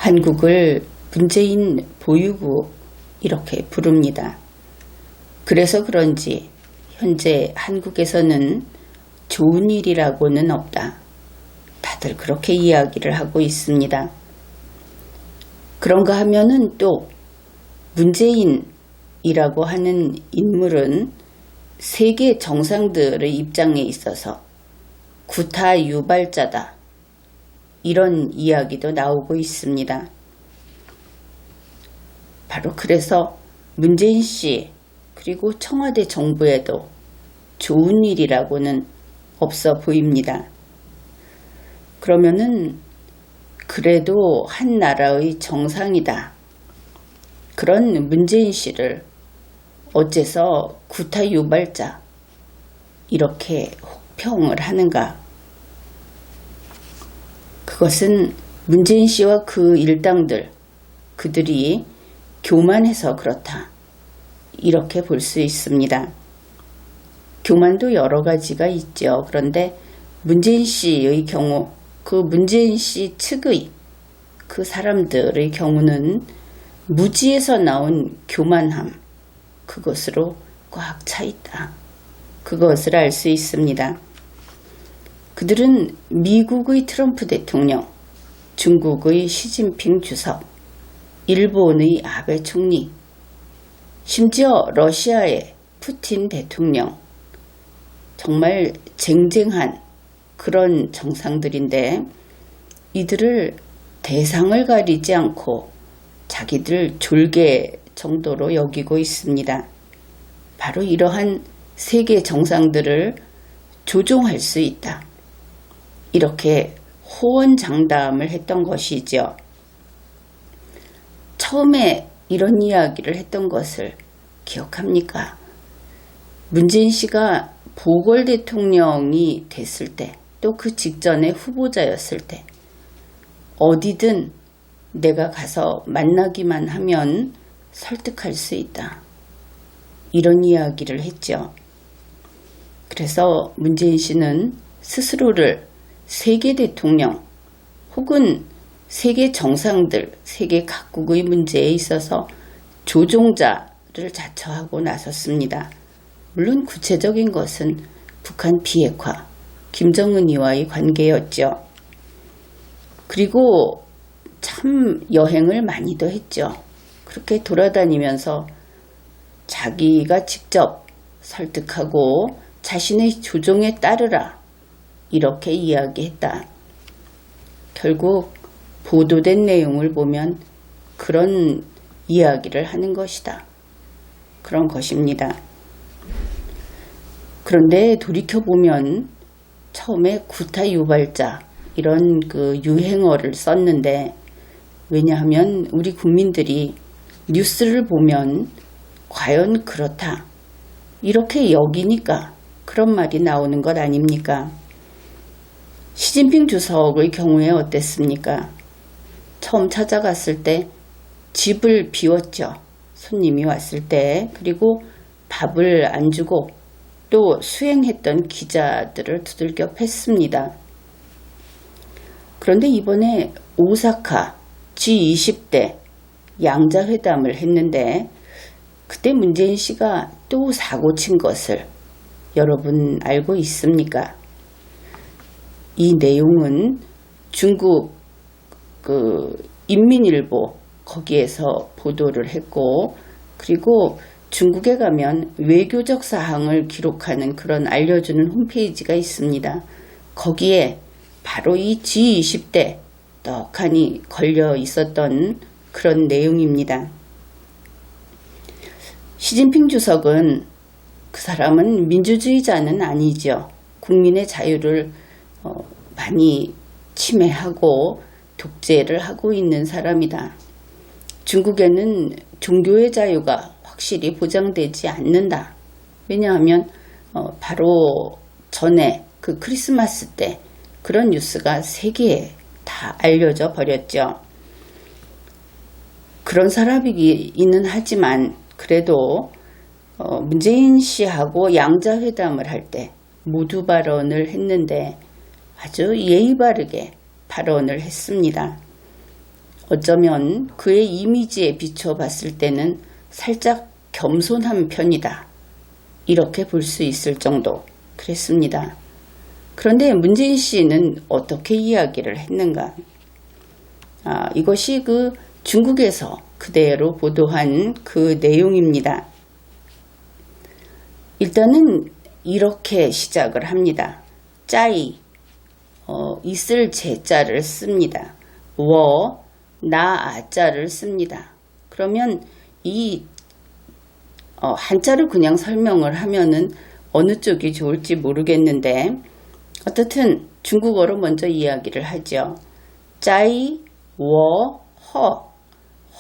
한국을 문재인 보유국 이렇게 부릅니다. 그래서 그런지 현재 한국에서는 좋은 일이라고는 없다. 다들 그렇게 이야기를 하고 있습니다. 그런가 하면은 또 문재인이라고 하는 인물은 세계 정상들의 입장에 있어서 구타 유발자다. 이런 이야기도 나오고 있습니다. 바로 그래서 문재인 씨 그리고 청와대 정부에도 좋은 일이라고는 없어 보입니다. 그러면은 그래도 한 나라의 정상이다. 그런 문재인 씨를 어째서 구타 유발자 이렇게 혹평을 하는가? 그것은 문재인 씨와 그 일당들, 그들이 교만해서 그렇다. 이렇게 볼 수 있습니다. 교만도 여러 가지가 있죠. 그런데 문재인 씨의 경우, 그 문재인 씨 측의 그 사람들의 경우는 무지에서 나온 교만함, 그것으로 꽉 차 있다. 그것을 알 수 있습니다. 그들은 미국의 트럼프 대통령, 중국의 시진핑 주석, 일본의 아베 총리, 심지어 러시아의 푸틴 대통령, 정말 쟁쟁한 그런 정상들인데 이들을 대상을 가리지 않고 자기들 졸개 정도로 여기고 있습니다. 바로 이러한 세계 정상들을 조종할 수 있다. 이렇게 호언장담을 했던 것이죠. 처음에 이런 이야기를 했던 것을 기억합니까? 문재인 씨가 보궐 대통령이 됐을 때, 또 그 직전에 후보자였을 때 어디든 내가 가서 만나기만 하면 설득할 수 있다. 이런 이야기를 했죠. 그래서 문재인 씨는 스스로를 세계 대통령 혹은 세계 정상들, 세계 각국의 문제에 있어서 조종자를 자처하고 나섰습니다. 물론 구체적인 것은 북한 비핵화, 김정은이와의 관계였죠. 그리고 참 여행을 많이도 했죠. 그렇게 돌아다니면서 자기가 직접 설득하고 자신의 조종에 따르라 이렇게 이야기했다. 결국 보도된 내용을 보면 그런 이야기를 하는 것이다. 그런 것입니다. 그런데 돌이켜보면 처음에 구타 유발자 이런 그 유행어를 썼는데 왜냐하면 우리 국민들이 뉴스를 보면 과연 그렇다. 이렇게 여기니까 그런 말이 나오는 것 아닙니까? 시진핑 주석의 경우에 어땠습니까? 처음 찾아갔을 때 집을 비웠죠. 손님이 왔을 때. 그리고 밥을 안 주고 또 수행했던 기자들을 두들겨 팼습니다. 그런데 이번에 오사카 G20대 양자회담을 했는데 그때 문재인 씨가 또 사고 친 것을 여러분 알고 있습니까? 이 내용은 중국 인민일보 거기에서 보도를 했고 그리고 중국에 가면 외교적 사항을 기록하는 그런 알려주는 홈페이지가 있습니다. 거기에 바로 이 G20대 떡하니 걸려 있었던 그런 내용입니다. 시진핑 주석은 그 사람은 민주주의자는 아니죠. 국민의 자유를 많이 침해하고 독재를 하고 있는 사람이다. 중국에는 종교의 자유가 확실히 보장되지 않는다. 왜냐하면 바로 전에 그 크리스마스 때 그런 뉴스가 세계에 다 알려져 버렸죠. 그런 사람이기는 하지만 그래도 문재인 씨하고 양자회담을 할 때 모두 발언을 했는데 아주 예의 바르게 발언을 했습니다. 어쩌면 그의 이미지에 비춰 봤을 때는 살짝 겸손한 편이다. 이렇게 볼 수 있을 정도 그랬습니다. 그런데 문재인 씨는 어떻게 이야기를 했는가? 이것이 그 중국에서 그대로 보도한 그 내용입니다. 일단은 이렇게 시작을 합니다. 짜이, 있을 제자를 씁니다. 나 아자를 씁니다. 그러면 이 한자를 그냥 설명을 하면은 어느 쪽이 좋을지 모르겠는데 어떻든 중국어로 먼저 이야기를 하죠. 짜이,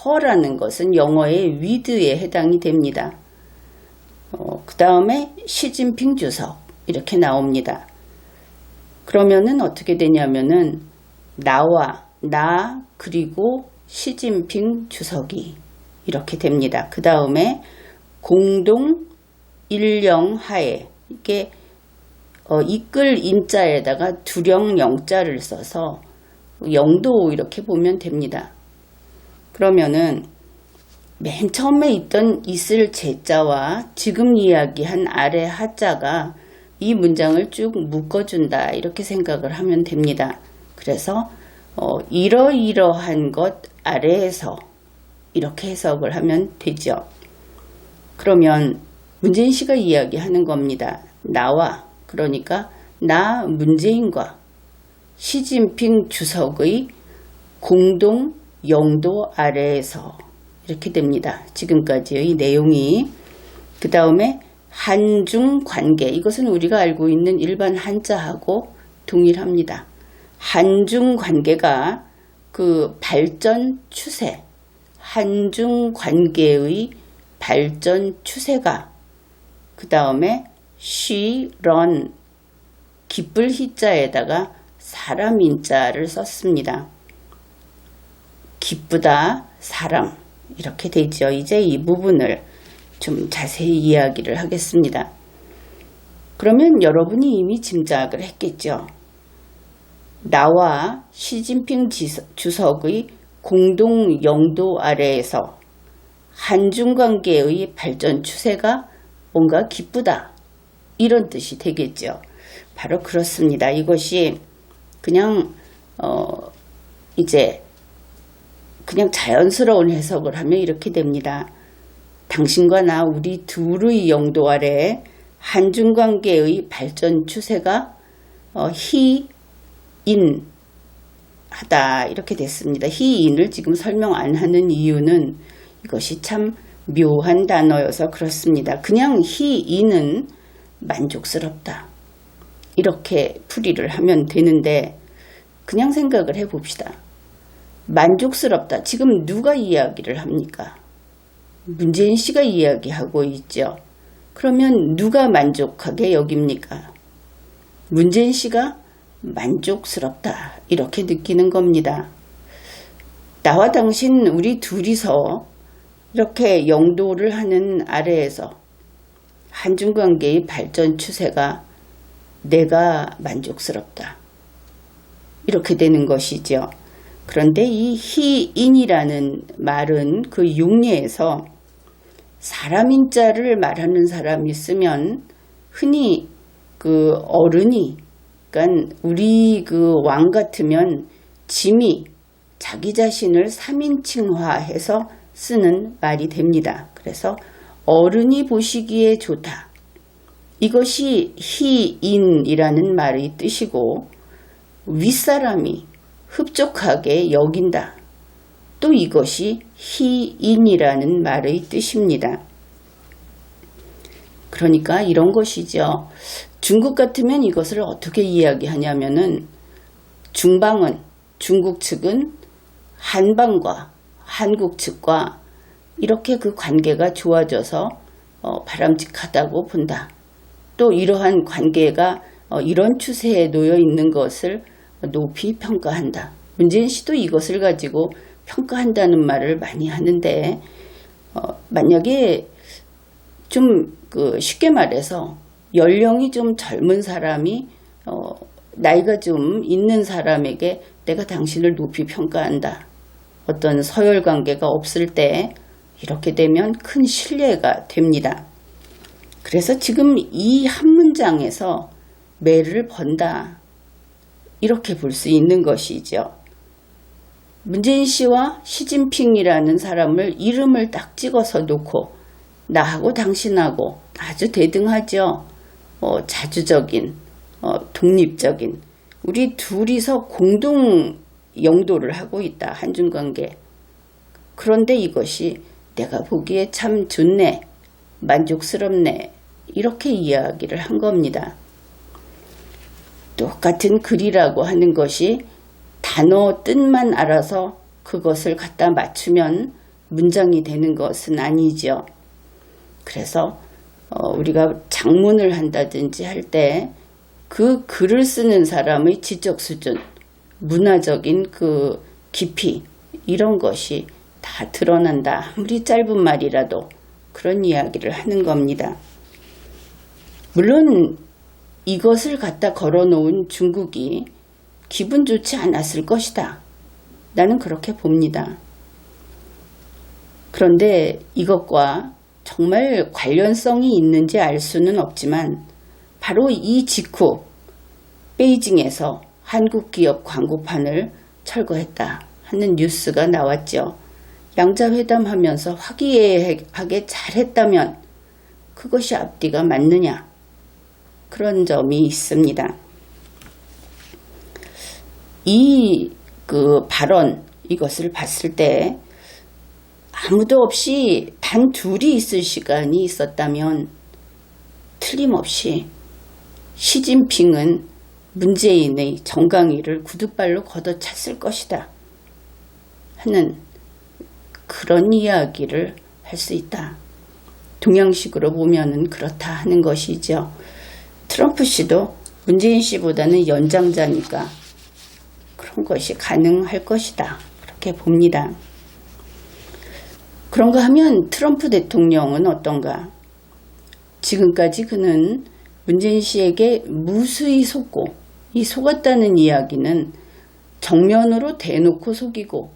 허라는 것은 영어의 with에 해당이 됩니다. 그 다음에 시진핑 주석 이렇게 나옵니다. 그러면은 어떻게 되냐면은 나 그리고 시진핑 주석이 이렇게 됩니다. 그 다음에 공동 일령하에 이게 이끌 인자에다가 두령 영자를 써서 영도 이렇게 보면 됩니다. 그러면은 맨 처음에 있던 있을 제자와 지금 이야기한 아래 하자가 이 문장을 쭉 묶어준다 이렇게 생각을 하면 됩니다. 그래서 이러이러한 것 아래에서 이렇게 해석을 하면 되죠. 그러면 문재인 씨가 이야기하는 겁니다. 그러니까 나 문재인과 시진핑 주석의 공동 영도 아래에서 이렇게 됩니다. 지금까지의 내용이. 그 다음에 한중 관계, 이것은 우리가 알고 있는 일반 한자하고 동일합니다. 한중 관계가 그 발전 추세, 한중 관계의 발전 추세가 그 다음에 런 기쁠 희자에다가 사람 인자를 썼습니다. 기쁘다, 사람 이렇게 되죠. 이제 이 부분을 좀 자세히 이야기를 하겠습니다. 그러면 여러분이 이미 짐작을 했겠죠. 나와 시진핑 주석의 공동 영도 아래에서 한중관계의 발전 추세가 뭔가 기쁘다 이런 뜻이 되겠죠. 바로 그렇습니다. 이것이 그냥 이제 그냥 자연스러운 해석을 하면 이렇게 됩니다. 당신과 나 우리 둘의 영도 아래 한중관계의 발전 추세가 희인하다 이렇게 됐습니다. 희인을 지금 설명 안 하는 이유는 이것이 참 묘한 단어여서 그렇습니다. 그냥 희인은 만족스럽다 이렇게 풀이를 하면 되는데 그냥 생각을 해봅시다. 만족스럽다. 지금 누가 이야기를 합니까? 문재인 씨가 이야기하고 있죠. 그러면 누가 만족하게 여깁니까? 문재인 씨가 만족스럽다 이렇게 느끼는 겁니다. 나와 당신 우리 둘이서 이렇게 영도를 하는 아래에서 한중관계의 발전 추세가 내가 만족스럽다 이렇게 되는 것이죠. 그런데 이 희인이라는 말은 그 용례에서 사람인자를 말하는 사람이 쓰면 흔히 그 어른이 그러니까 우리 그 왕 같으면 짐이 자기 자신을 3인칭화해서 쓰는 말이 됩니다. 그래서 어른이 보시기에 좋다. 이것이 희인이라는 말의 뜻이고 윗사람이 흡족하게 여긴다. 또 이것이 희인이라는 말의 뜻입니다. 그러니까 이런 것이죠. 중국 같으면 이것을 어떻게 이야기하냐면은 중국 측은 한방과 한국 측과 이렇게 그 관계가 좋아져서 바람직하다고 본다. 또 이러한 관계가 이런 추세에 놓여 있는 것을 높이 평가한다. 문재인 씨도 이것을 가지고 평가한다는 말을 많이 하는데 만약에 좀 쉽게 말해서 연령이 좀 젊은 사람이 나이가 좀 있는 사람에게 내가 당신을 높이 평가한다. 어떤 서열 관계가 없을 때 이렇게 되면 큰 신뢰가 됩니다. 그래서 지금 이 한 문장에서 매를 번다, 이렇게 볼 수 있는 것이죠. 문재인 씨와 시진핑이라는 사람을 이름을 딱 찍어서 놓고 나하고 당신하고 아주 대등하죠. 자주적인, 독립적인, 우리 둘이서 공동 영도를 하고 있다, 한중관계. 그런데 이것이 내가 보기에 참 좋네, 만족스럽네, 이렇게 이야기를 한 겁니다. 똑같은 글이라고 하는 것이 단어 뜻만 알아서 그것을 갖다 맞추면 문장이 되는 것은 아니죠. 그래서 우리가 작문을 한다든지 할 때 그 글을 쓰는 사람의 지적 수준, 문화적인 그 깊이, 이런 것이 다 드러난다. 아무리 짧은 말이라도 그런 이야기를 하는 겁니다. 물론 이것을 갖다 걸어놓은 중국이 기분 좋지 않았을 것이다. 나는 그렇게 봅니다. 그런데 이것과 정말 관련성이 있는지 알 수는 없지만 바로 이 직후 베이징에서 한국 기업 광고판을 철거했다 하는 뉴스가 나왔죠. 양자회담 하면서 화기애애하게 잘했다면 그것이 앞뒤가 맞느냐, 그런 점이 있습니다. 이 발언, 이것을 봤을 때 아무도 없이 단 둘이 있을 시간이 있었다면 틀림없이 시진핑은 문재인의 정강이를 구두발로 걷어찼을 것이다 하는 그런 이야기를 할 수 있다. 동양식으로 보면은 그렇다 하는 것이죠. 트럼프 씨도 문재인 씨보다는 연장자니까 그런 것이 가능할 것이다, 그렇게 봅니다. 그런가 하면 트럼프 대통령은 어떤가? 지금까지 그는 문재인 씨에게 무수히 속고, 이 속았다는 이야기는 정면으로 대놓고 속이고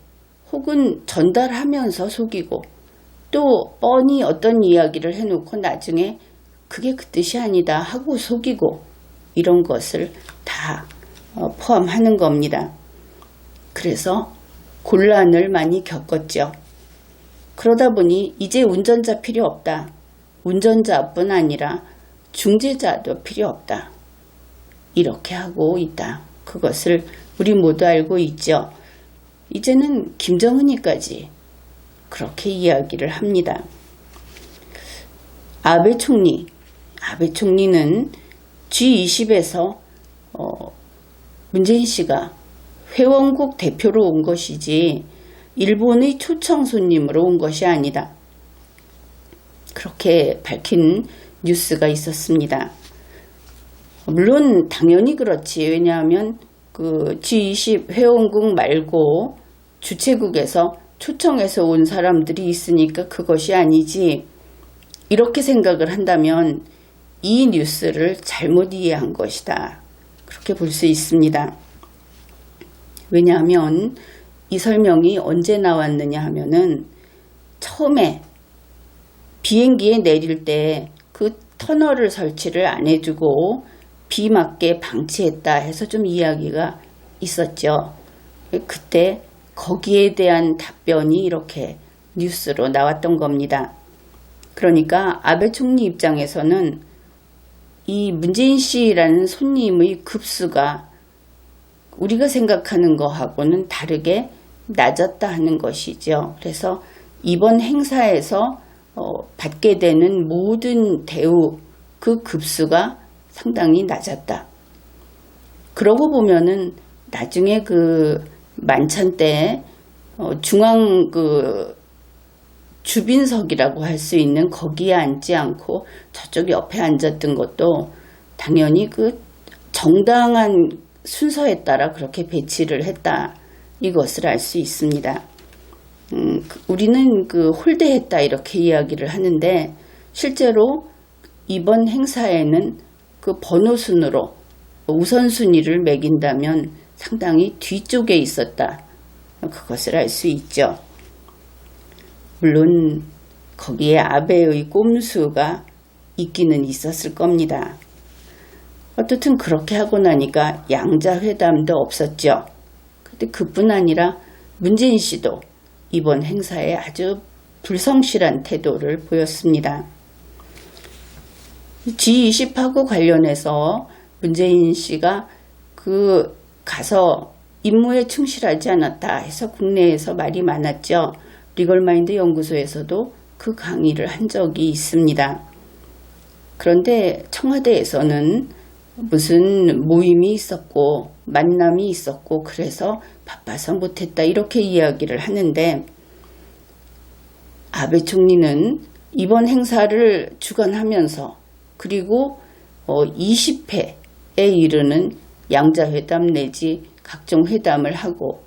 혹은 전달하면서 속이고 또 뻔히 어떤 이야기를 해놓고 나중에 그게 그 뜻이 아니다 하고 속이고, 이런 것을 다 포함하는 겁니다. 그래서 곤란을 많이 겪었죠. 그러다 보니 이제 운전자 필요 없다. 운전자뿐 아니라 중재자도 필요 없다. 이렇게 하고 있다. 그것을 우리 모두 알고 있죠. 이제는 김정은이까지 그렇게 이야기를 합니다. 아베 총리는 G20에서 문재인 씨가 회원국 대표로 온 것이지 일본의 초청 손님으로 온 것이 아니다, 그렇게 밝힌 뉴스가 있었습니다. 물론 당연히 그렇지. 왜냐하면 그 G20 회원국 말고 주최국에서 초청해서 온 사람들이 있으니까 그것이 아니지, 이렇게 생각을 한다면 이 뉴스를 잘못 이해한 것이다, 그렇게 볼 수 있습니다. 왜냐하면 이 설명이 언제 나왔느냐 하면은 처음에 비행기에 내릴 때 그 터널을 설치를 안 해주고 비 맞게 방치했다 해서 좀 이야기가 있었죠. 그때 거기에 대한 답변이 이렇게 뉴스로 나왔던 겁니다. 그러니까 아베 총리 입장에서는 이 문재인 씨라는 손님의 급수가 우리가 생각하는 거하고는 다르게 낮았다 하는 것이죠. 그래서 이번 행사에서 받게 되는 모든 대우, 그 급수가 상당히 낮았다. 그러고 보면은 나중에 그 만찬 때 중앙 그 주빈석이라고 할 수 있는 거기에 앉지 않고 저쪽 옆에 앉았던 것도 당연히 그 정당한 순서에 따라 그렇게 배치를 했다, 이것을 알 수 있습니다. 우리는 그 홀대했다 이렇게 이야기를 하는데 실제로 이번 행사에는 그 번호순으로 우선순위를 매긴다면 상당히 뒤쪽에 있었다, 그것을 알 수 있죠. 물론 거기에 아베의 꼼수가 있기는 있었을 겁니다. 어떻든 그렇게 하고 나니까 양자회담도 없었죠. 근데 그뿐 아니라 문재인 씨도 이번 행사에 아주 불성실한 태도를 보였습니다. G20하고 관련해서 문재인 씨가 가서 임무에 충실하지 않았다 해서 국내에서 말이 많았죠. 리걸마인드 연구소에서도 그 강의를 한 적이 있습니다. 그런데 청와대에서는 무슨 모임이 있었고 만남이 있었고 그래서 바빠서 못했다 이렇게 이야기를 하는데, 아베 총리는 이번 행사를 주관하면서 그리고 20회에 이르는 양자회담 내지 각종 회담을 하고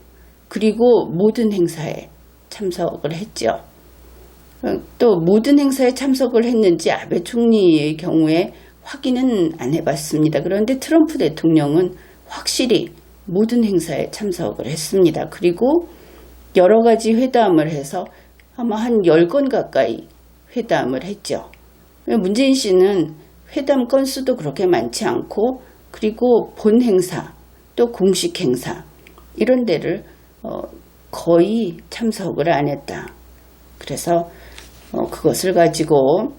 그리고 모든 행사에 참석을 했죠. 또 모든 행사에 참석을 했는지 아베 총리의 경우에 확인은 안 해봤습니다. 그런데 트럼프 대통령은 확실히 모든 행사에 참석을 했습니다. 그리고 여러 가지 회담을 해서 아마 한 10건 가까이 회담을 했죠. 문재인 씨는 회담 건수도 그렇게 많지 않고 그리고 본 행사 또 공식 행사 이런 데를 거의 참석을 안 했다. 그래서 그것을 가지고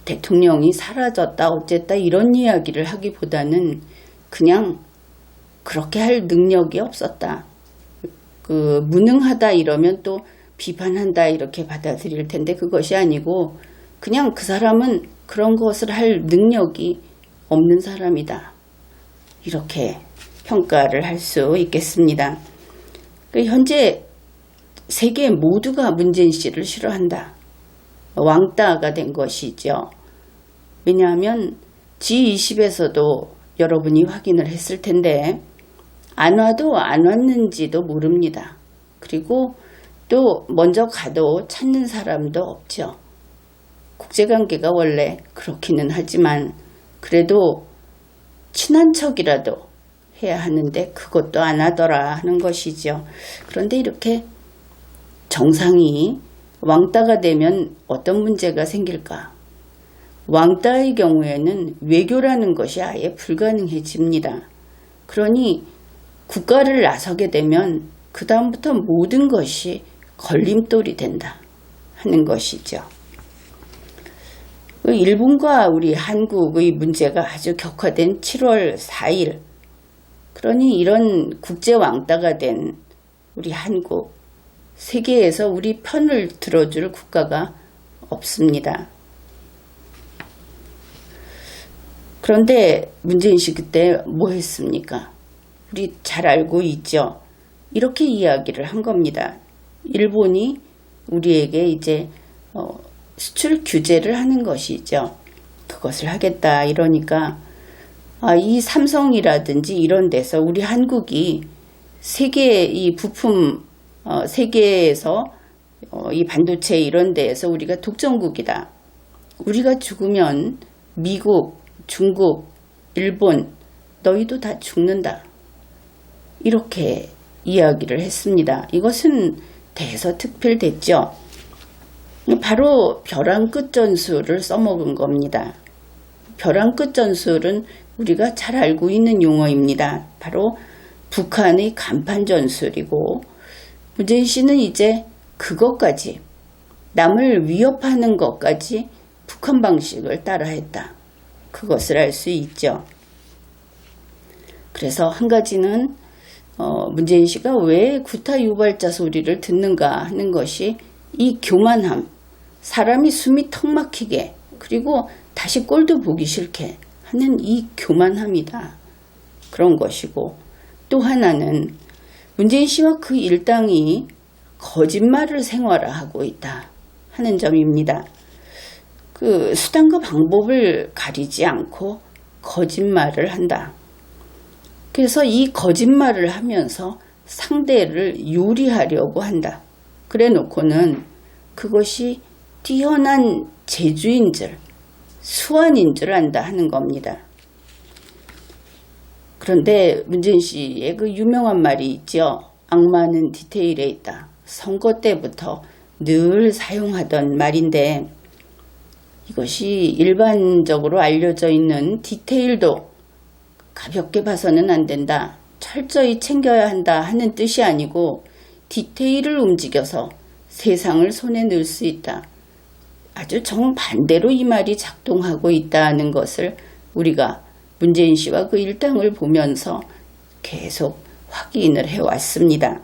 대통령이 사라졌다 어쨌다 이런 이야기를 하기보다는 그냥 그렇게 할 능력이 없었다. 무능하다 이러면 또 비판한다 이렇게 받아들일 텐데 그것이 아니고 그냥 그 사람은 그런 것을 할 능력이 없는 사람이다. 이렇게 평가를 할 수 있겠습니다. 현재 세계 모두가 문재인 씨를 싫어한다. 왕따가 된 것이죠. 왜냐하면 G20에서도 여러분이 확인을 했을 텐데 안 와도 안 왔는지도 모릅니다. 그리고 또 먼저 가도 찾는 사람도 없죠. 국제관계가 원래 그렇기는 하지만 그래도 친한 척이라도 해야 하는데 그것도 안 하더라 하는 것이죠. 그런데 이렇게 정상이 왕따가 되면 어떤 문제가 생길까? 왕따의 경우에는 외교라는 것이 아예 불가능해집니다. 그러니 국가를 나서게 되면 그 다음부터 모든 것이 걸림돌이 된다 하는 것이죠. 일본과 우리 한국의 문제가 아주 격화된 7월 4일, 그러니 이런 국제 왕따가 된 우리 한국, 세계에서 우리 편을 들어줄 국가가 없습니다. 그런데 문재인 씨 그때 뭐 했습니까? 우리 잘 알고 있죠. 이렇게 이야기를 한 겁니다. 일본이 우리에게 이제 수출 규제를 하는 것이죠. 그것을 하겠다 이러니까 이 삼성이라든지 이런 데서 우리 한국이 세계 이 부품 세계에서 이 반도체 이런 데에서 우리가 독점국이다. 우리가 죽으면 미국, 중국, 일본 너희도 다 죽는다. 이렇게 이야기를 했습니다. 이것은 대서특필됐죠. 바로 벼랑 끝 전술을 써먹은 겁니다. 벼랑 끝 전술은 우리가 잘 알고 있는 용어입니다. 바로 북한의 간판 전술이고 문재인 씨는 이제 그것까지 남을 위협하는 것까지 북한 방식을 따라했다. 그것을 알 수 있죠. 그래서 한 가지는 문재인 씨가 왜 구타 유발자 소리를 듣는가 하는 것이 이 교만함, 사람이 숨이 턱 막히게 그리고 다시 꼴도 보기 싫게 하는 이 교만함이다. 그런 것이고 또 하나는 문재인 씨와 그 일당이 거짓말을 생활화하고 있다 하는 점입니다. 그 수단과 방법을 가리지 않고 거짓말을 한다. 그래서 이 거짓말을 하면서 상대를 요리하려고 한다. 그래 놓고는 그것이 뛰어난 재주인 줄, 수완인 줄 안다 하는 겁니다. 그런데 문재인 씨의 그 유명한 말이 있죠. 악마는 디테일에 있다. 선거 때부터 늘 사용하던 말인데 이것이 일반적으로 알려져 있는 디테일도 가볍게 봐서는 안 된다. 철저히 챙겨야 한다 하는 뜻이 아니고 디테일을 움직여서 세상을 손에 넣을 수 있다. 아주 정반대로 이 말이 작동하고 있다는 것을 우리가 문재인 씨와 그 일당을 보면서 계속 확인을 해왔습니다.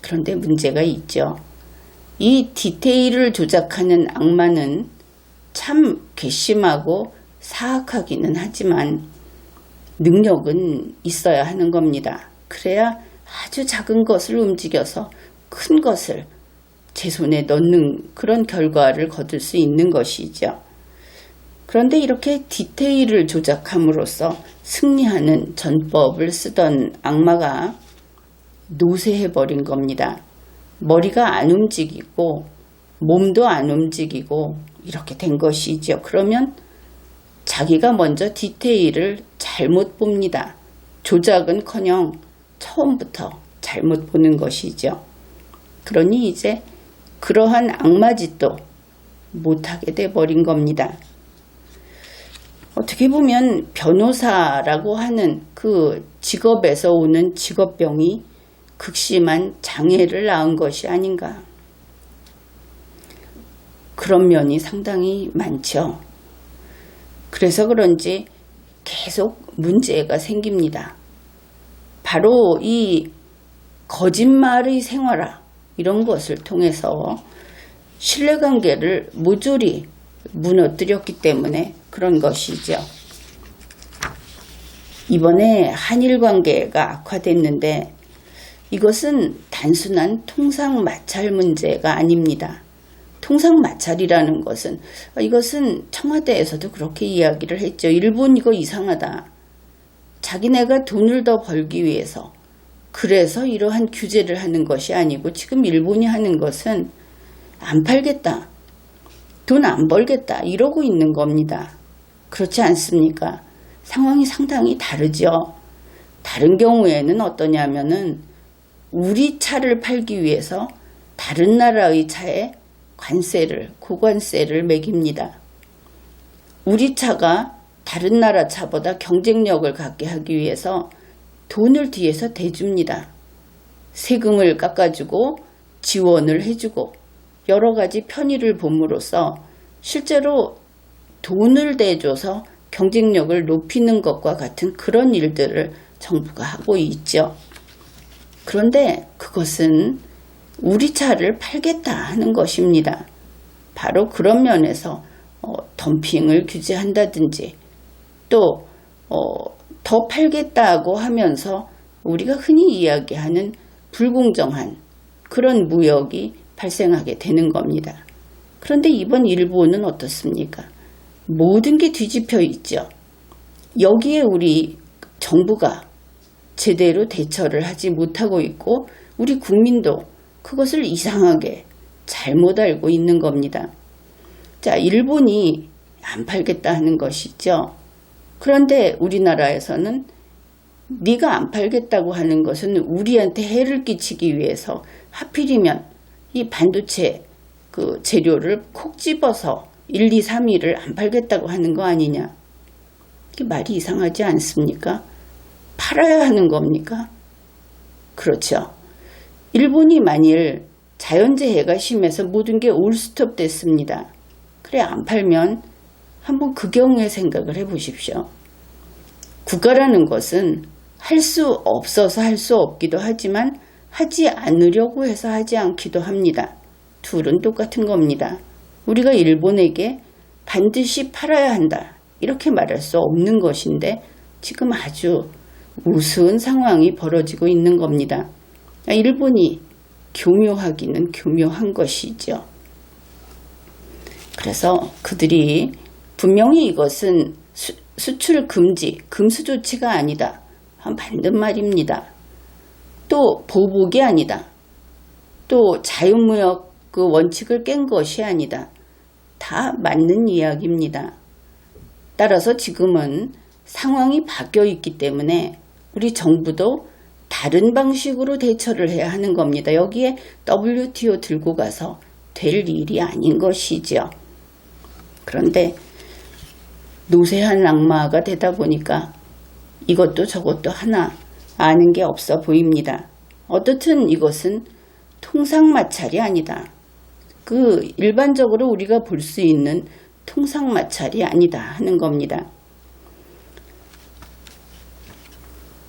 그런데 문제가 있죠. 이 디테일을 조작하는 악마는 참 괘씸하고 사악하기는 하지만 능력은 있어야 하는 겁니다. 그래야 아주 작은 것을 움직여서 큰 것을 제 손에 넣는 그런 결과를 거둘 수 있는 것이죠. 그런데 이렇게 디테일을 조작함으로써 승리하는 전법을 쓰던 악마가 노쇠해버린 겁니다. 머리가 안 움직이고 몸도 안 움직이고 이렇게 된 것이죠. 그러면 자기가 먼저 디테일을 잘못 봅니다. 조작은커녕 처음부터 잘못 보는 것이죠. 그러니 이제 그러한 악마짓도 못하게 돼버린 겁니다. 어떻게 보면 변호사라고 하는 그 직업에서 오는 직업병이 극심한 장애를 낳은 것이 아닌가. 그런 면이 상당히 많죠. 그래서 그런지 계속 문제가 생깁니다. 바로 이 거짓말의 생활화 이런 것을 통해서 신뢰관계를 모조리 무너뜨렸기 때문에 그런 것이죠. 이번에 한일 관계가 악화됐는데 이것은 단순한 통상 마찰 문제가 아닙니다. 통상 마찰이라는 것은 이것은 청와대에서도 그렇게 이야기를 했죠. 일본 이거 이상하다. 자기네가 돈을 더 벌기 위해서 그래서 이러한 규제를 하는 것이 아니고 지금 일본이 하는 것은 안 팔겠다. 돈 안 벌겠다. 이러고 있는 겁니다. 그렇지 않습니까? 상황이 상당히 다르죠. 다른 경우에는 어떠냐면은 우리 차를 팔기 위해서 다른 나라의 차에 관세를, 고관세를 매깁니다. 우리 차가 다른 나라 차보다 경쟁력을 갖게 하기 위해서 돈을 뒤에서 대줍니다. 세금을 깎아주고 지원을 해주고 여러 가지 편의를 봄으로써 실제로 돈을 대줘서 경쟁력을 높이는 것과 같은 그런 일들을 정부가 하고 있죠. 그런데 그것은 우리 차를 팔겠다 하는 것입니다. 바로 그런 면에서 덤핑을 규제한다든지 또 더 팔겠다고 하면서 우리가 흔히 이야기하는 불공정한 그런 무역이 발생하게 되는 겁니다. 그런데 이번 일본은 어떻습니까? 모든 게 뒤집혀 있죠. 여기에 우리 정부가 제대로 대처를 하지 못하고 있고 우리 국민도 그것을 이상하게 잘못 알고 있는 겁니다. 자, 일본이 안 팔겠다 하는 것이죠. 그런데 우리나라에서는 네가 안 팔겠다고 하는 것은 우리한테 해를 끼치기 위해서 하필이면 이 반도체 그 재료를 콕 집어서 1, 2, 3일을 안 팔겠다고 하는 거 아니냐. 이게 말이 이상하지 않습니까? 팔아야 하는 겁니까? 그렇죠. 일본이 만일 자연재해가 심해서 모든 게 올스톱 됐습니다. 그래 안 팔면 한번 그 경우에 생각을 해보십시오. 국가라는 것은 할 수 없어서 할 수 없기도 하지만 하지 않으려고 해서 하지 않기도 합니다. 둘은 똑같은 겁니다. 우리가 일본에게 반드시 팔아야 한다 이렇게 말할 수 없는 것인데 지금 아주 우스운 상황이 벌어지고 있는 겁니다. 일본이 교묘하기는 교묘한 것이죠. 그래서 그들이 분명히 이것은 수출 금지, 금수 조치가 아니다. 맞는 말입니다. 또 보복이 아니다. 또 자유무역 그 원칙을 깬 것이 아니다. 다 맞는 이야기입니다. 따라서 지금은 상황이 바뀌어 있기 때문에 우리 정부도 다른 방식으로 대처를 해야 하는 겁니다. 여기에 WTO 들고 가서 될 일이 아닌 것이죠. 그런데 노쇠한 악마가 되다 보니까 이것도 저것도 하나 아는 게 없어 보입니다. 어떻든 이것은 통상마찰이 아니다. 일반적으로 우리가 볼 수 있는 통상마찰이 아니다 하는 겁니다.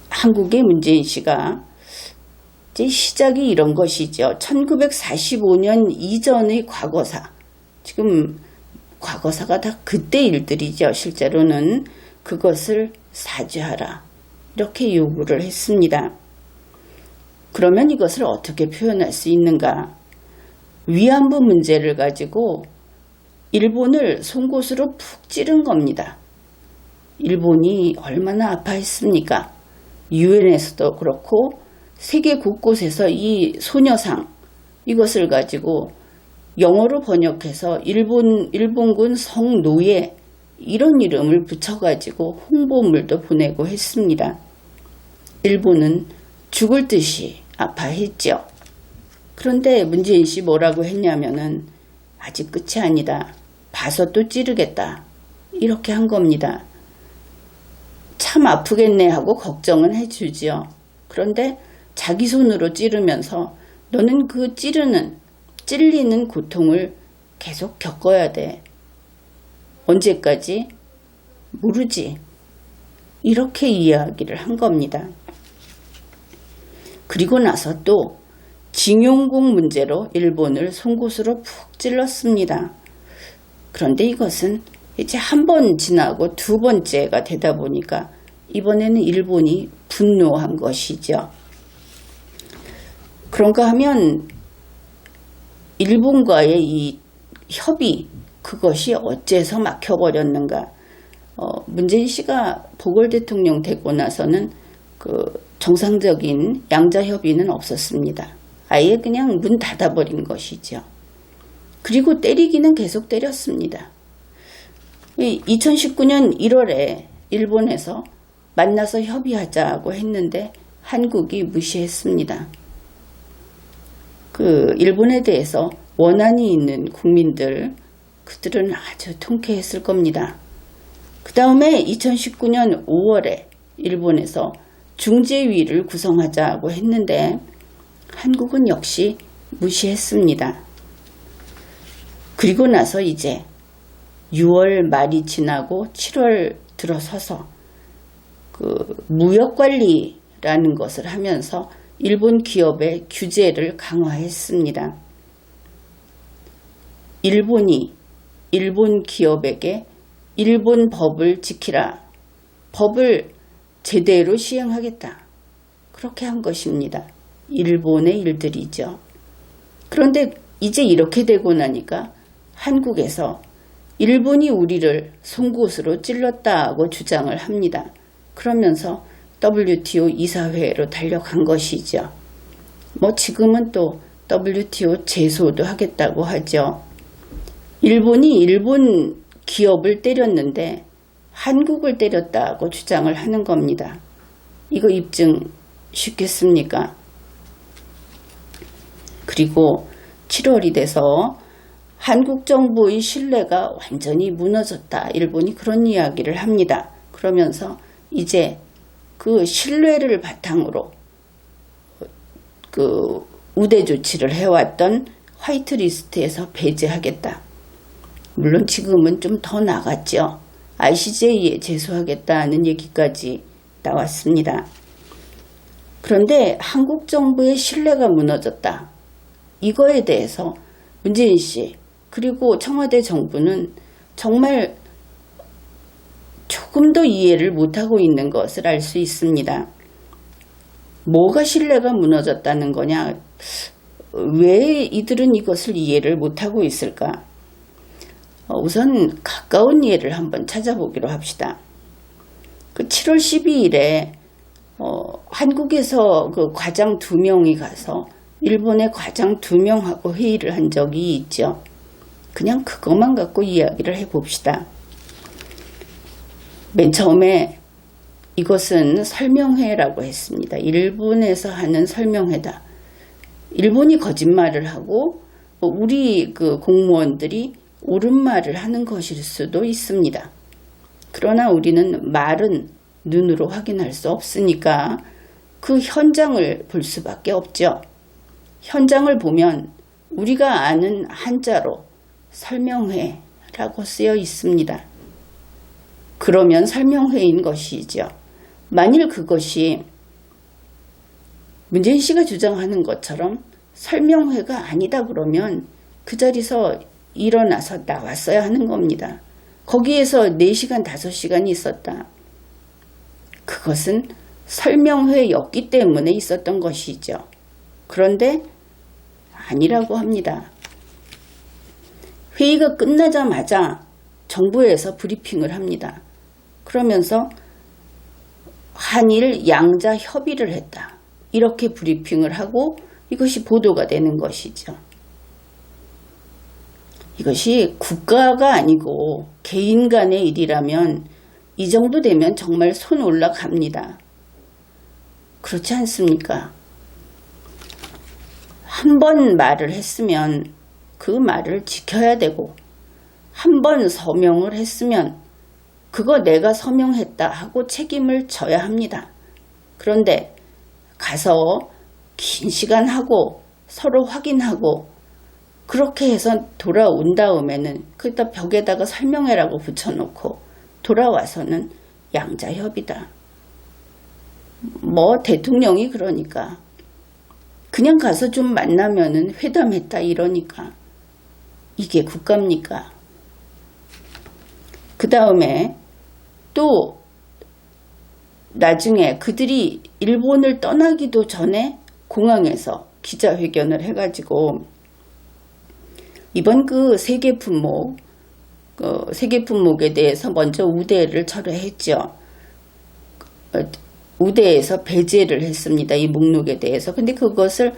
한국의 문재인 씨가 이제 시작이 이런 것이죠. 1945년 이전의 과거사, 지금 과거사가 다 그때 일들이죠. 실제로는 그것을 사죄하라 이렇게 요구를 했습니다. 그러면 이것을 어떻게 표현할 수 있는가? 위안부 문제를 가지고 일본을 송곳으로 푹 찌른 겁니다. 일본이 얼마나 아파했습니까? 유엔에서도 그렇고 세계 곳곳에서 이 소녀상 이것을 가지고 영어로 번역해서 일본군 성노예 이런 이름을 붙여가지고 홍보물도 보내고 했습니다. 일본은 죽을 듯이 아파했죠. 그런데 문재인 씨 뭐라고 했냐면은 아직 끝이 아니다. 봐서 또 찌르겠다. 이렇게 한 겁니다. 참 아프겠네 하고 걱정은 해주지요. 그런데 자기 손으로 찌르면서 너는 그 찔리는 고통을 계속 겪어야 돼. 언제까지? 모르지. 이렇게 이야기를 한 겁니다. 그리고 나서 또 징용공 문제로 일본을 송곳으로 푹 찔렀습니다. 그런데 이것은 이제 한 번 지나고 두 번째가 되다 보니까 이번에는 일본이 분노한 것이죠. 그런가 하면 일본과의 이 협의 그것이 어째서 막혀버렸는가. 문재인 씨가 보궐 대통령 되고 나서는 정상적인 양자 협의는 없었습니다. 아예 그냥 문 닫아버린 것이죠. 그리고 때리기는 계속 때렸습니다. 2019년 1월에 일본에서 만나서 협의하자고 했는데 한국이 무시했습니다. 일본에 대해서 원한이 있는 국민들, 그들은 아주 통쾌했을 겁니다. 그 다음에 2019년 5월에 일본에서 중재위를 구성하자고 했는데 한국은 역시 무시했습니다. 그리고 나서 이제 6월 말이 지나고 7월 들어서서 무역관리라는 것을 하면서 일본 기업의 규제를 강화했습니다. 일본이 일본 기업에게 일본 법을 지키라. 법을 제대로 시행하겠다. 그렇게 한 것입니다. 일본의 일들이죠. 그런데 이제 이렇게 되고 나니까 한국에서 일본이 우리를 송곳으로 찔렀다고 주장을 합니다. 그러면서 WTO 이사회로 달려간 것이죠. 지금은 또 WTO 제소도 하겠다고 하죠. 일본이 일본 기업을 때렸는데 한국을 때렸다고 주장을 하는 겁니다. 이거 입증 쉽겠습니까? 그리고 7월이 돼서 한국 정부의 신뢰가 완전히 무너졌다. 일본이 그런 이야기를 합니다. 그러면서 이제 그 신뢰를 바탕으로 우대 조치를 해왔던 화이트리스트에서 배제하겠다. 물론 지금은 좀 더 나갔죠. ICJ에 제소하겠다는 얘기까지 나왔습니다. 그런데 한국 정부의 신뢰가 무너졌다. 이거에 대해서 문재인 씨 그리고 청와대 정부는 정말 조금 더 이해를 못하고 있는 것을 알 수 있습니다. 뭐가 신뢰가 무너졌다는 거냐? 왜 이들은 이것을 이해를 못하고 있을까? 우선 가까운 예를 한번 찾아보기로 합시다. 7월 12일에 한국에서 과장 2명이 가서 일본의 과장 2명하고 회의를 한 적이 있죠. 그냥 그것만 갖고 이야기를 해봅시다. 맨 처음에 이것은 설명회라고 했습니다. 일본에서 하는 설명회다. 일본이 거짓말을 하고 우리 그 공무원들이 옳은 말을 하는 것일 수도 있습니다. 그러나 우리는 말은 눈으로 확인할 수 없으니까 그 현장을 볼 수밖에 없죠. 현장을 보면 우리가 아는 한자로 설명회라고 쓰여 있습니다. 그러면 설명회인 것이죠. 만일 그것이 문재인 씨가 주장하는 것처럼 설명회가 아니다 그러면 그 자리에서 일어나서 나왔어야 하는 겁니다. 거기에서 4시간, 5시간이 있었다. 그것은 설명회였기 때문에 있었던 것이죠. 그런데 아니라고 합니다. 회의가 끝나자마자 정부에서 브리핑을 합니다. 그러면서 한일 양자 협의를 했다. 이렇게 브리핑을 하고 이것이 보도가 되는 것이죠. 이것이 국가가 아니고 개인 간의 일이라면 이 정도 되면 정말 손 올라갑니다. 그렇지 않습니까? 한 번 말을 했으면 그 말을 지켜야 되고 한 번 서명을 했으면 그거 내가 서명했다 하고 책임을 져야 합니다. 그런데 가서 긴 시간 하고 서로 확인하고 그렇게 해서 돌아온 다음에는 거기다 벽에다가 설명회라고 붙여놓고 돌아와서는 양자협의다. 뭐 대통령이 그러니까 그냥 가서 좀 만나면은 회담했다 이러니까 이게 국가입니까? 그 다음에 또 나중에 그들이 일본을 떠나기도 전에 공항에서 기자회견을 해가지고 이번 그 세계 품목에 대해서 먼저 우대를 철회했죠. 우대에서 배제를 했습니다. 이 목록에 대해서. 근데 그것을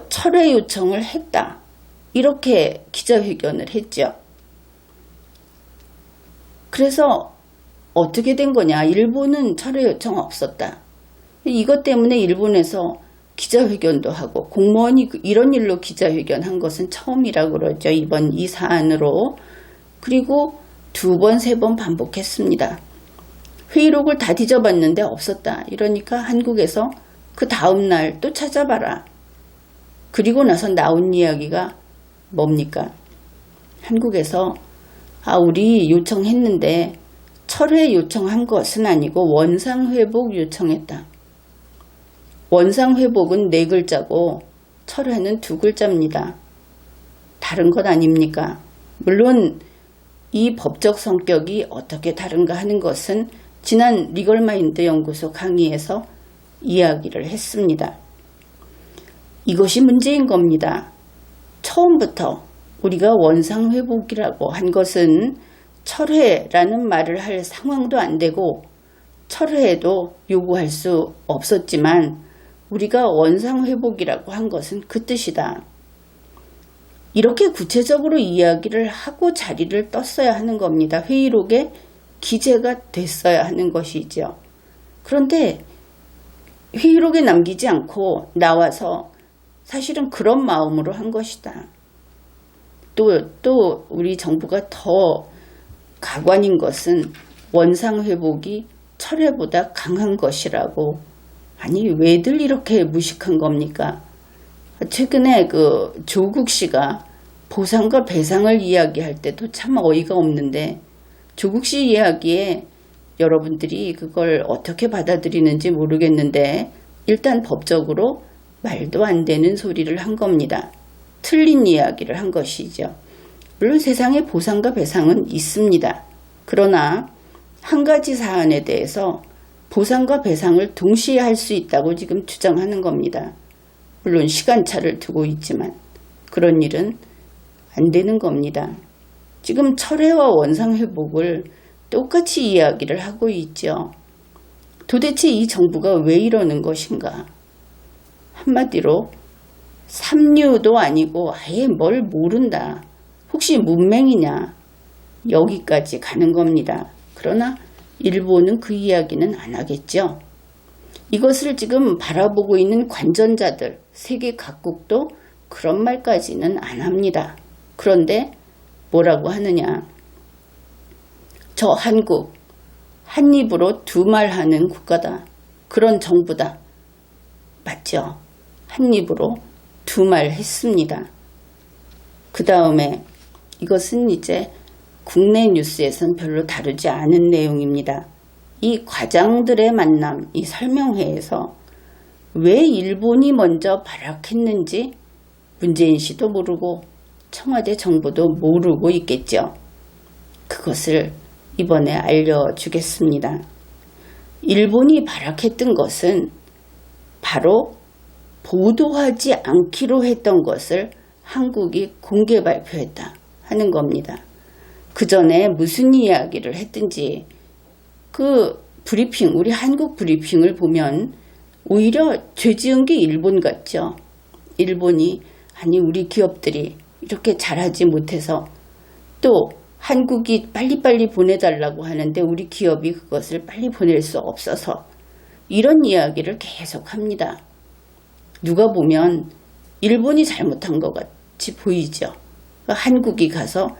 철회 요청을 했다. 이렇게 기자회견을 했죠. 그래서 어떻게 된 거냐. 일본은 철회 요청 없었다. 이것 때문에 일본에서 기자회견도 하고 공무원이 이런 일로 기자회견한 것은 처음이라고 그러죠. 이번 이 사안으로. 그리고 2번, 3번 반복했습니다. 회의록을 다 뒤져봤는데 없었다. 이러니까 한국에서 그 다음날 또 찾아봐라. 그리고 나서 나온 이야기가 뭡니까? 한국에서 우리 요청했는데 철회 요청한 것은 아니고 원상회복 요청했다. 원상회복은 4글자고 철회는 2글자입니다. 다른 것 아닙니까? 물론 이 법적 성격이 어떻게 다른가 하는 것은 지난 리걸마인드 연구소 강의에서 이야기를 했습니다. 이것이 문제인 겁니다. 처음부터 우리가 원상회복이라고 한 것은 철회라는 말을 할 상황도 안 되고 철회도 요구할 수 없었지만 우리가 원상회복이라고 한 것은 그 뜻이다. 이렇게 구체적으로 이야기를 하고 자리를 떴어야 하는 겁니다. 회의록에 기재가 됐어야 하는 것이죠. 그런데 회의록에 남기지 않고 나와서 사실은 그런 마음으로 한 것이다. 또 우리 정부가 더 가관인 것은 원상회복이 철회보다 강한 것이라고. 아니 왜들 이렇게 무식한 겁니까? 최근에 그 조국 씨가 보상과 배상을 이야기할 때도 참 어이가 없는데 조국 씨 이야기에 여러분들이 그걸 어떻게 받아들이는지 모르겠는데 일단 법적으로 말도 안 되는 소리를 한 겁니다. 틀린 이야기를 한 것이죠. 물론 세상에 보상과 배상은 있습니다. 그러나 한 가지 사안에 대해서 보상과 배상을 동시에 할 수 있다고 지금 주장하는 겁니다. 물론 시간차를 두고 있지만 그런 일은 안 되는 겁니다. 지금 철회와 원상회복을 똑같이 이야기를 하고 있죠. 도대체 이 정부가 왜 이러는 것인가? 한마디로 삼류도 아니고 아예 뭘 모른다. 혹시 문맹이냐? 여기까지 가는 겁니다. 그러나 일본은 그 이야기는 안 하겠죠. 이것을 지금 바라보고 있는 관전자들, 세계 각국도 그런 말까지는 안 합니다. 그런데 뭐라고 하느냐. 저 한국, 한 입으로 두 말 하는 국가다. 그런 정부다. 맞죠? 한 입으로 두 말 했습니다. 그 다음에 이것은 이제 국내 뉴스에선 별로 다루지 않은 내용입니다. 이 과장들의 만남, 이 설명회에서 왜 일본이 먼저 발악했는지 문재인 씨도 모르고 청와대 정부도 모르고 있겠죠. 그것을 이번에 알려주겠습니다. 일본이 발악했던 것은 바로 보도하지 않기로 했던 것을 한국이 공개 발표했다 하는 겁니다. 그 전에 무슨 이야기를 했든지 그 브리핑, 우리 한국 브리핑을 보면 오히려 죄 지은 게 일본 같죠. 일본이 아니 우리 기업들이 이렇게 잘하지 못해서 또 한국이 빨리빨리 보내달라고 하는데 우리 기업이 그것을 빨리 보낼 수 없어서 이런 이야기를 계속 합니다. 누가 보면 일본이 잘못한 것 같이 보이죠. 한국이 가서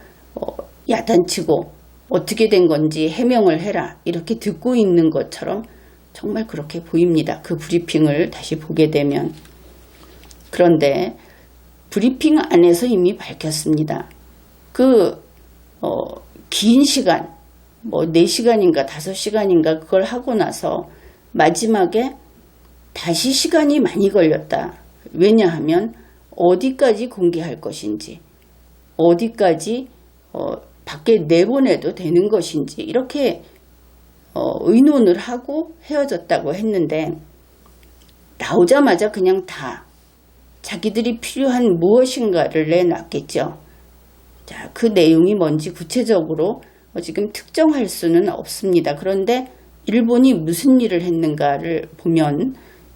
야단치고 어떻게 된 건지 해명을 해라 이렇게 듣고 있는 것처럼 정말 그렇게 보입니다. 그 브리핑을 다시 보게 되면. 그런데 브리핑 안에서 이미 밝혔습니다. 긴 시간, 4시간인가 5시간인가 그걸 하고 나서 마지막에 다시 시간이 많이 걸렸다. 왜냐하면 어디까지 공개할 것인지, 어디까지 밖에 내보내도 되는 것인지 이렇게 의논을 하고 헤어졌다고 했는데 나오자마자 그냥 다 자기들이 필요한 무엇인가를 내놨겠죠. 자, 그 내용이 뭔지 구체적으로 지금 특정할 수는 없습니다. 그런데 일본이 무슨 일을 했는가를 보면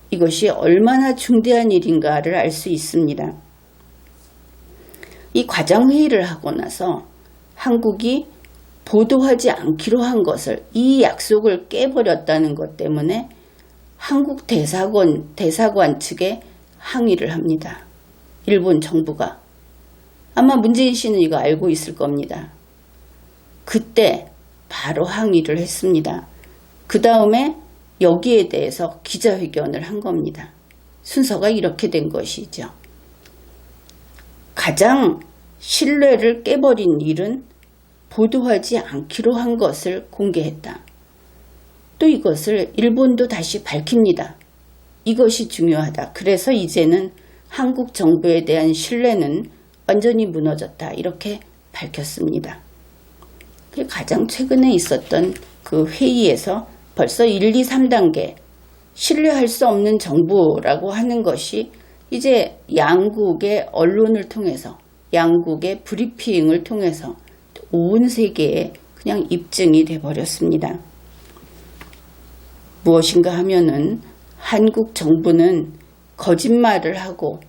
이것이 얼마나 중대한 일인가를 알 수 있습니다. 이 과장회의를 하고 나서 한국이 보도하지 않기로 한 것을, 이 약속을 깨버렸다는 것 때문에 한국 대사관 측에 항의를 합니다. 일본 정부가. 아마 문재인 씨는 이거 알고 있을 겁니다. 그때 바로 항의를 했습니다. 그 다음에 여기에 대해서 기자회견을 한 겁니다. 순서가 이렇게 된 것이죠. 가장 신뢰를 깨버린 일은 보도하지 않기로 한 것을 공개했다. 또 이것을 일본도 다시 밝힙니다. 이것이 중요하다. 그래서 이제는 한국 정부에 대한 신뢰는 완전히 무너졌다. 이렇게 밝혔습니다. 가장 최근에 있었던 그 회의에서 벌써 1, 2, 3단계 신뢰할 수 없는 정부라고 하는 것이 이제 양국의 언론을 통해서 양국의 브리핑을 통해서 온 세계에 그냥 입증이 돼버렸습니다. 무엇인가 하면은 한국 정부는 거짓말을 하고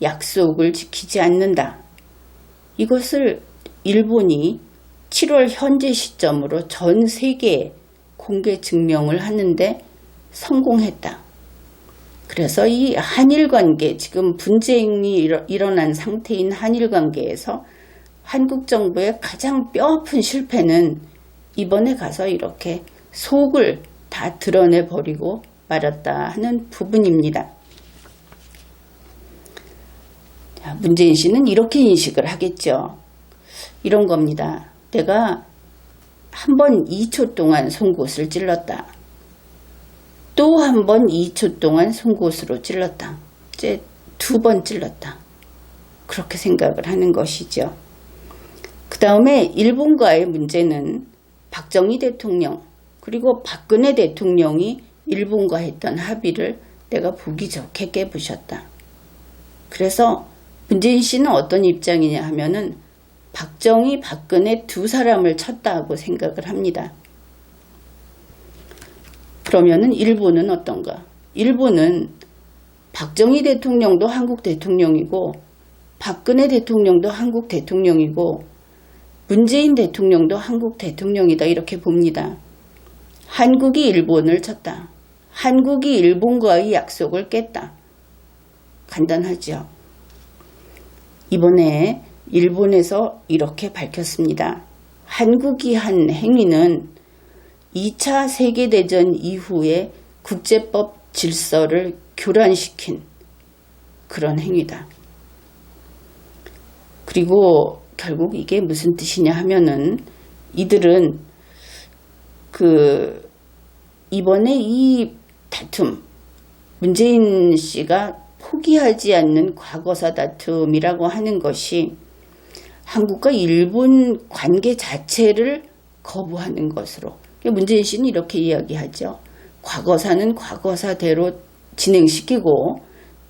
약속을 지키지 않는다. 이것을 일본이 7월 현재 시점으로 전 세계에 공개 증명을 하는데 성공했다. 그래서 이 한일 관계, 지금 분쟁이 일어난 상태인 한일 관계에서 한국 정부의 가장 뼈아픈 실패는 이번에 가서 이렇게 속을 다 드러내버리고 말았다 하는 부분입니다. 자, 문재인 씨는 이렇게 인식을 하겠죠. 이런 겁니다. 내가 한 번 2초 동안 송곳을 찔렀다. 또 한 번 2초 동안 송곳으로 찔렀다. 이제 2번 찔렀다. 그렇게 생각을 하는 것이죠. 그 다음에 일본과의 문제는 박정희 대통령 그리고 박근혜 대통령이 일본과 했던 합의를 내가 보기 좋게 깨부셨다. 그래서 문재인 씨는 어떤 입장이냐 하면은 박정희, 박근혜 두 사람을 쳤다고 생각을 합니다. 그러면은 일본은 어떤가? 일본은 박정희 대통령도 한국 대통령이고 박근혜 대통령도 한국 대통령이고 문재인 대통령도 한국 대통령이다 이렇게 봅니다. 한국이 일본을 쳤다. 한국이 일본과의 약속을 깼다. 간단하죠. 이번에 일본에서 이렇게 밝혔습니다. 한국이 한 행위는 2차 세계대전 이후에 국제법 질서를 교란시킨 그런 행위다. 그리고 결국 이게 무슨 뜻이냐 하면은 이들은 이번에 이 다툼, 문재인 씨가 포기하지 않는 과거사 다툼이라고 하는 것이 한국과 일본 관계 자체를 거부하는 것으로, 문재인 씨는 이렇게 이야기하죠. 과거사는 과거사대로 진행시키고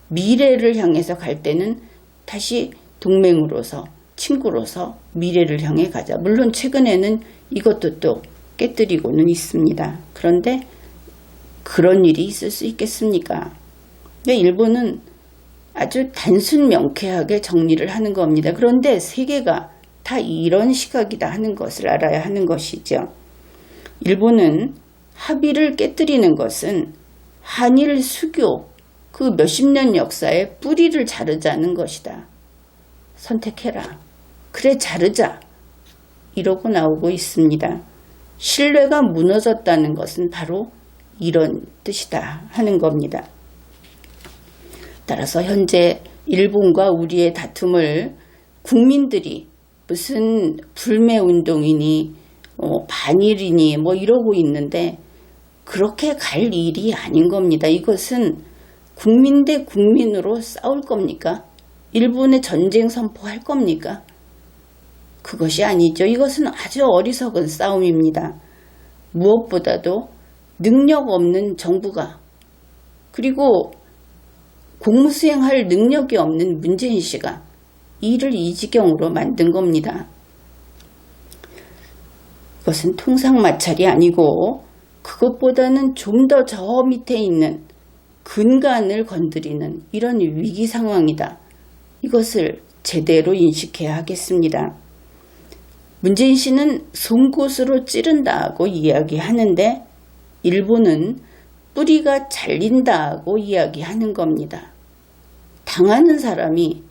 미래를 향해서 갈 때는 다시 동맹으로서, 친구로서 미래를 향해 가자. 물론 최근에는 이것도 또 깨뜨리고는 있습니다. 그런데 그런 일이 있을 수 있겠습니까? 근데 일본은 아주 단순 명쾌하게 정리를 하는 겁니다. 그런데 세계가 다 이런 시각이다 하는 것을 알아야 하는 것이죠. 일본은 합의를 깨뜨리는 것은 한일 수교 그 몇십 년 역사의 뿌리를 자르자는 것이다. 선택해라. 그래 자르자. 이러고 나오고 있습니다. 신뢰가 무너졌다는 것은 바로 이런 뜻이다 하는 겁니다. 따라서 현재 일본과 우리의 다툼을 국민들이 무슨 불매운동이니 반일이니 이러고 있는데 그렇게 갈 일이 아닌 겁니다. 이것은 국민 대 국민으로 싸울 겁니까? 일본에 전쟁 선포할 겁니까? 그것이 아니죠. 이것은 아주 어리석은 싸움입니다. 무엇보다도 능력 없는 정부가, 그리고 공무수행할 능력이 없는 문재인 씨가 이를 이 지경으로 만든 겁니다. 그것은 통상마찰이 아니고 그것보다는 좀 더 저 밑에 있는 근간을 건드리는 이런 위기 상황이다. 이것을 제대로 인식해야 하겠습니다. 문재인 씨는 송곳으로 찌른다고 이야기하는데 일본은 뿌리가 잘린다고 이야기하는 겁니다. 당하는 사람이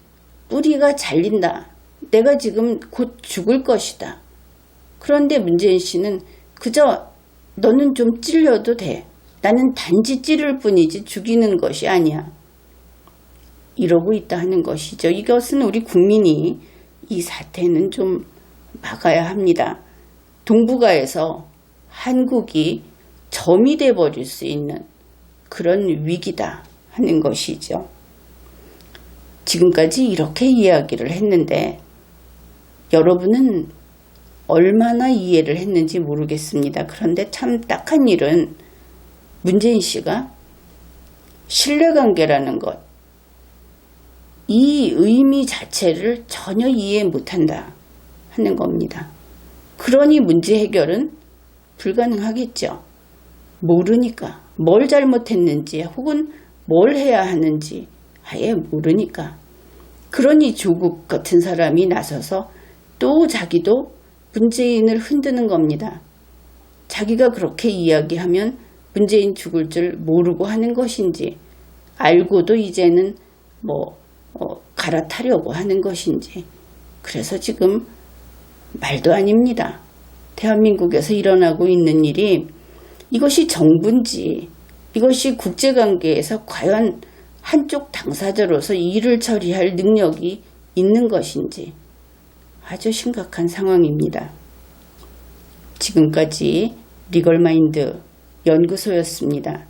뿌리가 잘린다. 내가 지금 곧 죽을 것이다. 그런데 문재인 씨는 그저 너는 좀 찔려도 돼. 나는 단지 찌를 뿐이지 죽이는 것이 아니야. 이러고 있다 하는 것이죠. 이것은 우리 국민이 이 사태는 좀 막아야 합니다. 동북아에서 한국이 점이 돼버릴 수 있는 그런 위기다 하는 것이죠. 지금까지 이렇게 이야기를 했는데 여러분은 얼마나 이해를 했는지 모르겠습니다. 그런데 참 딱한 일은 문재인 씨가 신뢰관계라는 것, 이 의미 자체를 전혀 이해 못한다 하는 겁니다. 그러니 문제 해결은 불가능하겠죠. 모르니까, 뭘 잘못했는지 혹은 뭘 해야 하는지 아예 모르니까. 그러니 조국 같은 사람이 나서서 또 자기도 문재인을 흔드는 겁니다. 자기가 그렇게 이야기하면 문재인 죽을 줄 모르고 하는 것인지, 알고도 이제는 갈아타려고 하는 것인지. 그래서 지금 말도 아닙니다. 대한민국에서 일어나고 있는 일이 이것이 정부인지, 이것이 국제관계에서 과연 한쪽 당사자로서 일을 처리할 능력이 있는 것인지 아주 심각한 상황입니다. 지금까지 리걸마인드 연구소였습니다.